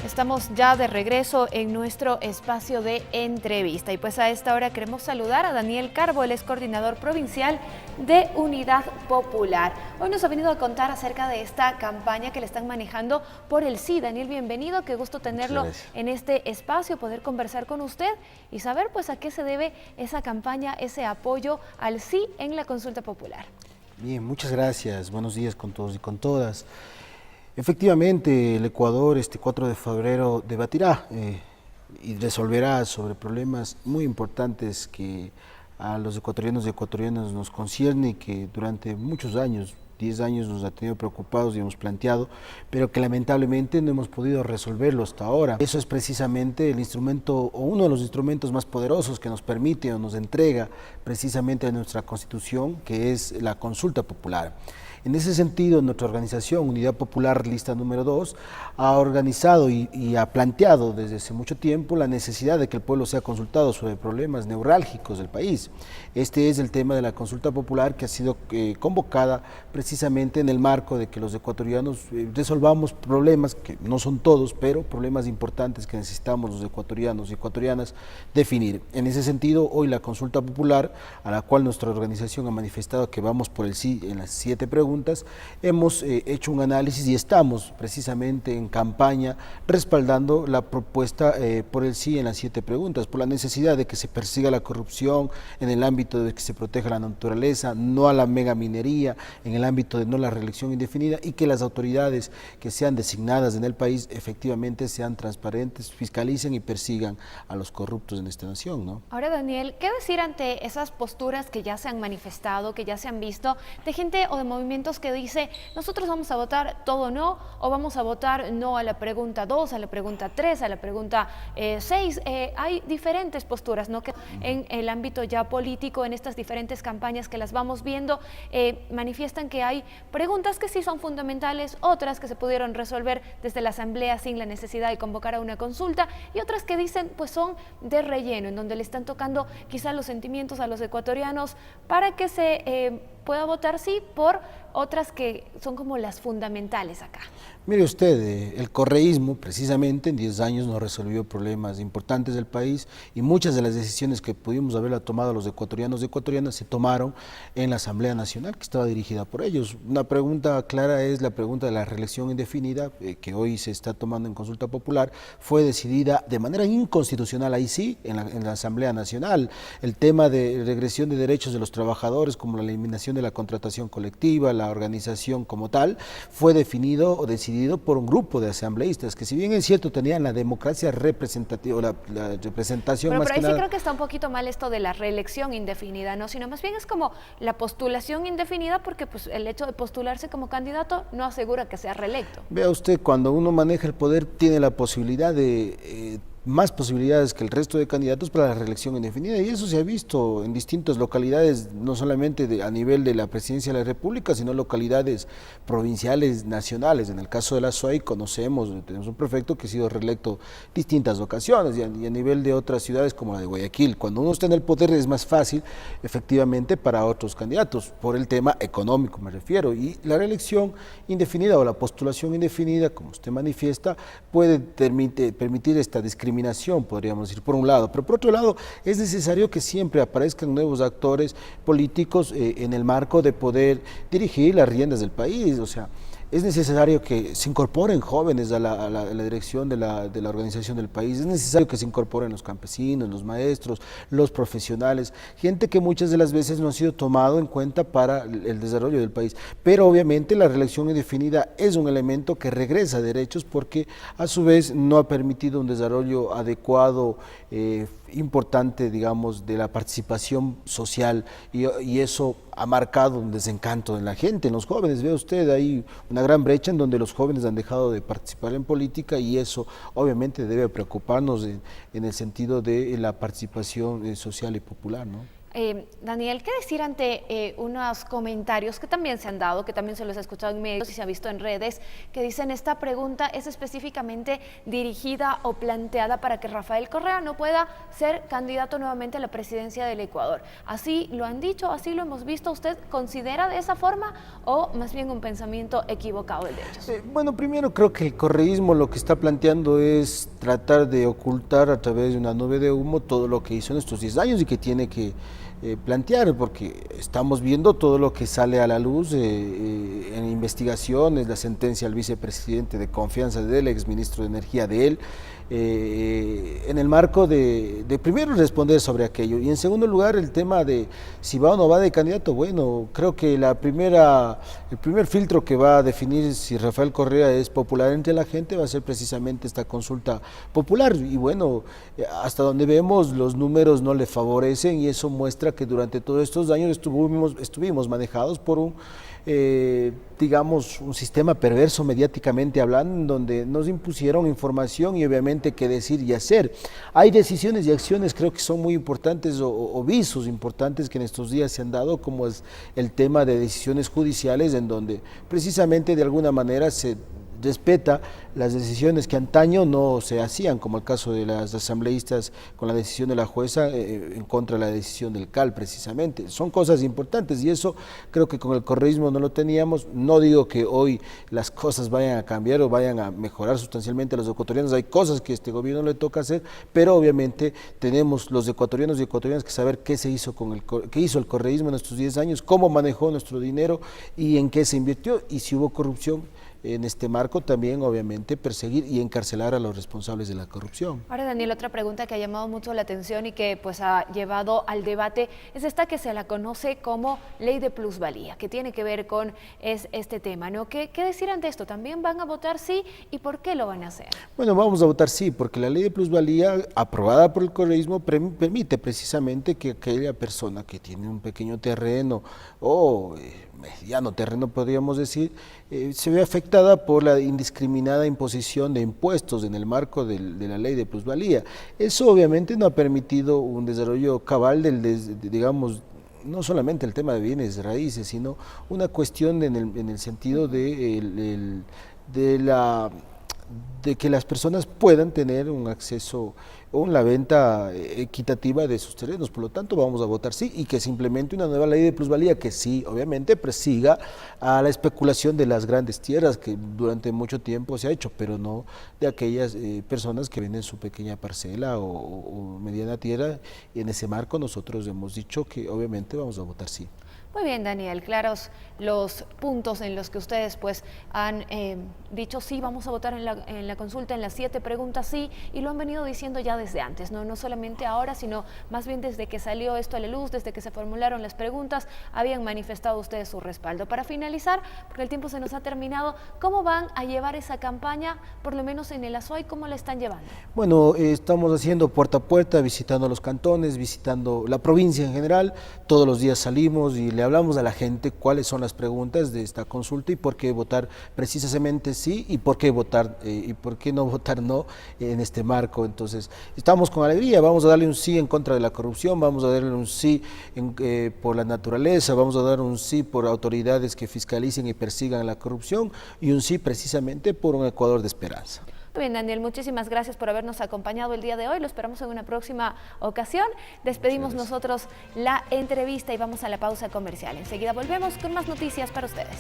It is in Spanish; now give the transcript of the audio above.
Estamos ya de regreso en nuestro espacio de entrevista y pues a esta hora queremos saludar a Daniel Carbo, él es coordinador provincial de Unidad Popular. Hoy nos ha venido a contar acerca de esta campaña que le están manejando por el sí. Daniel, bienvenido, qué gusto tenerlo en este espacio, poder conversar con usted y saber pues a qué se debe esa campaña, ese apoyo al sí en la consulta popular. Bien, muchas gracias, buenos días con todos y con todas. Efectivamente, el Ecuador este 4 de febrero debatirá y resolverá sobre problemas muy importantes que a los ecuatorianos y ecuatorianas nos concierne y que durante muchos años, 10 años nos ha tenido preocupados y hemos planteado, pero que lamentablemente no hemos podido resolverlo hasta ahora. Eso es precisamente el instrumento o uno de los instrumentos más poderosos que nos permite o nos entrega precisamente nuestra Constitución, que es la consulta popular. En ese sentido, nuestra organización, Unidad Popular Lista número 2, ha organizado y ha planteado desde hace mucho tiempo la necesidad de que el pueblo sea consultado sobre problemas neurálgicos del país. Este es el tema de la consulta popular que ha sido convocada precisamente en el marco de que los ecuatorianos resolvamos problemas, que no son todos, pero problemas importantes que necesitamos los ecuatorianos y ecuatorianas definir. En ese sentido, hoy la consulta popular, a la cual nuestra organización ha manifestado que vamos por el sí en las 7 preguntas, hemos hecho un análisis y estamos precisamente en campaña respaldando la propuesta por el sí en las 7 preguntas, por la necesidad de que se persiga la corrupción en el ámbito de que se proteja la naturaleza, no a la megaminería, en el ámbito de no la reelección indefinida y que las autoridades que sean designadas en el país efectivamente sean transparentes, fiscalicen y persigan a los corruptos en esta nación, ¿no? Ahora, Daniel, ¿qué decir ante esas posturas que ya se han manifestado, que ya se han visto, de gente o de movimientos que dice, nosotros vamos a votar todo no, o vamos a votar no a la pregunta 2, a la pregunta 3, a la pregunta 6? Hay diferentes posturas, ¿no? Que en el ámbito ya político, en estas diferentes campañas que las vamos viendo, manifiestan que hay preguntas que sí son fundamentales, otras que se pudieron resolver desde la asamblea sin la necesidad de convocar a una consulta, y otras que dicen pues son de relleno, en donde le están tocando quizás los sentimientos a los ecuatorianos para que se pueda votar sí por otras que son como las fundamentales acá. Mire usted, el correísmo precisamente en 10 años no resolvió problemas importantes del país y muchas de las decisiones que pudimos haberla tomado los ecuatorianos y ecuatorianas se tomaron en la Asamblea Nacional que estaba dirigida por ellos. Una pregunta clara es la pregunta de la reelección indefinida que hoy se está tomando en consulta popular, fue decidida de manera inconstitucional, ahí sí, en la Asamblea Nacional. El tema de regresión de derechos de los trabajadores como la eliminación de la contratación colectiva, la organización como tal, fue definido o decidido por un grupo de asambleístas que si bien es cierto tenían la democracia representativa, la representación pero más por ahí que sí nada. creo que está un poquito mal esto de la reelección indefinida, ¿no? Sino más bien es como la postulación indefinida porque pues el hecho de postularse como candidato no asegura que sea reelecto. Vea usted, cuando uno maneja el poder tiene la posibilidad de más posibilidades que el resto de candidatos para la reelección indefinida y eso se ha visto en distintas localidades, no solamente a nivel de la presidencia de la República, sino localidades provinciales, nacionales. En el caso de la SOAI tenemos un prefecto que ha sido reelecto distintas ocasiones y a nivel de otras ciudades como la de Guayaquil. Cuando uno está en el poder es más fácil efectivamente para otros candidatos, por el tema económico me refiero, y la reelección indefinida o la postulación indefinida, como usted manifiesta, puede permitir esta discriminación, podríamos decir, por un lado, pero por otro lado es necesario que siempre aparezcan nuevos actores políticos en el marco de poder dirigir las riendas del país, o sea, es necesario que se incorporen jóvenes a la dirección de la organización del país, es necesario que se incorporen los campesinos, los maestros, los profesionales, gente que muchas de las veces no ha sido tomado en cuenta para el desarrollo del país, pero obviamente la reelección indefinida es un elemento que regresa derechos porque a su vez no ha permitido un desarrollo adecuado, importante, digamos, de la participación social y eso ha marcado un desencanto en la gente, en los jóvenes. Ve usted, hay una gran brecha en donde los jóvenes han dejado de participar en política y eso obviamente debe preocuparnos en el sentido de la participación social y popular, ¿no? Daniel, ¿qué decir ante unos comentarios que también se han dado, que también se los he escuchado en medios y se ha visto en redes, que dicen esta pregunta es específicamente dirigida o planteada para que Rafael Correa no pueda ser candidato nuevamente a la presidencia del Ecuador? Así lo han dicho, así lo hemos visto. ¿Usted considera de esa forma o más bien un pensamiento equivocado el de ellos? Bueno, primero creo que el correísmo lo que está planteando es tratar de ocultar a través de una nube de humo todo lo que hizo en estos 10 años y que tiene que plantear, porque estamos viendo todo lo que sale a la luz en investigaciones, la sentencia al vicepresidente de confianza del exministro de Energía de él, en el marco de primero responder sobre aquello y en segundo lugar el tema de si va o no va de candidato. Bueno, creo que el primer filtro que va a definir si Rafael Correa es popular entre la gente va a ser precisamente esta consulta popular y bueno, hasta donde vemos los números no le favorecen y eso muestra que durante todos estos años estuvimos manejados por un digamos, un sistema perverso mediáticamente hablando, en donde nos impusieron información y obviamente qué decir y hacer. Hay decisiones y acciones creo que son muy importantes o visos importantes que en estos días se han dado, como es el tema de decisiones judiciales, en donde precisamente de alguna manera se respeta las decisiones que antaño no se hacían, como el caso de las asambleístas con la decisión de la jueza en contra de la decisión del CAL precisamente. Son cosas importantes y eso creo que con el correísmo no lo teníamos. No digo que hoy las cosas vayan a cambiar o vayan a mejorar sustancialmente a los ecuatorianos, hay cosas que a este gobierno le toca hacer, pero obviamente tenemos los ecuatorianos y ecuatorianas que saber qué se hizo qué hizo el correísmo en estos 10 años, cómo manejó nuestro dinero y en qué se invirtió y si hubo corrupción. En este marco también, obviamente, perseguir y encarcelar a los responsables de la corrupción. Ahora, Daniel, otra pregunta que ha llamado mucho la atención y que pues ha llevado al debate es esta que se la conoce como ley de plusvalía, que tiene que ver con este tema, ¿no? ¿Qué decir ante esto? ¿También van a votar sí? ¿Y por qué lo van a hacer? Bueno, vamos a votar sí, porque la ley de plusvalía aprobada por el correísmo permite precisamente que aquella persona que tiene un pequeño terreno o mediano terreno, podríamos decir, se ve afectada por la indiscriminada imposición de impuestos en el marco de la ley de plusvalía. Eso obviamente no ha permitido un desarrollo cabal digamos, no solamente el tema de bienes raíces, sino una cuestión en el sentido de que las personas puedan tener un acceso o una venta equitativa de sus terrenos. Por lo tanto, vamos a votar sí y que se implemente una nueva ley de plusvalía que sí, obviamente, persiga a la especulación de las grandes tierras que durante mucho tiempo se ha hecho, pero no de aquellas personas que venden su pequeña parcela o mediana tierra. Y en ese marco nosotros hemos dicho que obviamente vamos a votar sí. Muy bien, Daniel, claros los puntos en los que ustedes pues han dicho sí, vamos a votar en la consulta, en las 7 preguntas sí, y lo han venido diciendo ya desde antes, no solamente ahora, sino más bien desde que salió esto a la luz, desde que se formularon las preguntas, habían manifestado ustedes su respaldo. Para finalizar, porque el tiempo se nos ha terminado, ¿cómo van a llevar esa campaña, por lo menos en el Azuay, cómo la están llevando? Bueno, estamos haciendo puerta a puerta, visitando los cantones, visitando la provincia en general, todos los días salimos y le hablamos a la gente cuáles son las preguntas de esta consulta y por qué votar precisamente sí y por qué votar y por qué no votar no en este marco. Entonces, estamos con alegría, vamos a darle un sí en contra de la corrupción, vamos a darle un sí por la naturaleza, vamos a dar un sí por autoridades que fiscalicen y persigan la corrupción y un sí precisamente por un Ecuador de esperanza. Muy bien, Daniel, muchísimas gracias por habernos acompañado el día de hoy. Lo esperamos en una próxima ocasión. Despedimos nosotros la entrevista y vamos a la pausa comercial. Enseguida volvemos con más noticias para ustedes.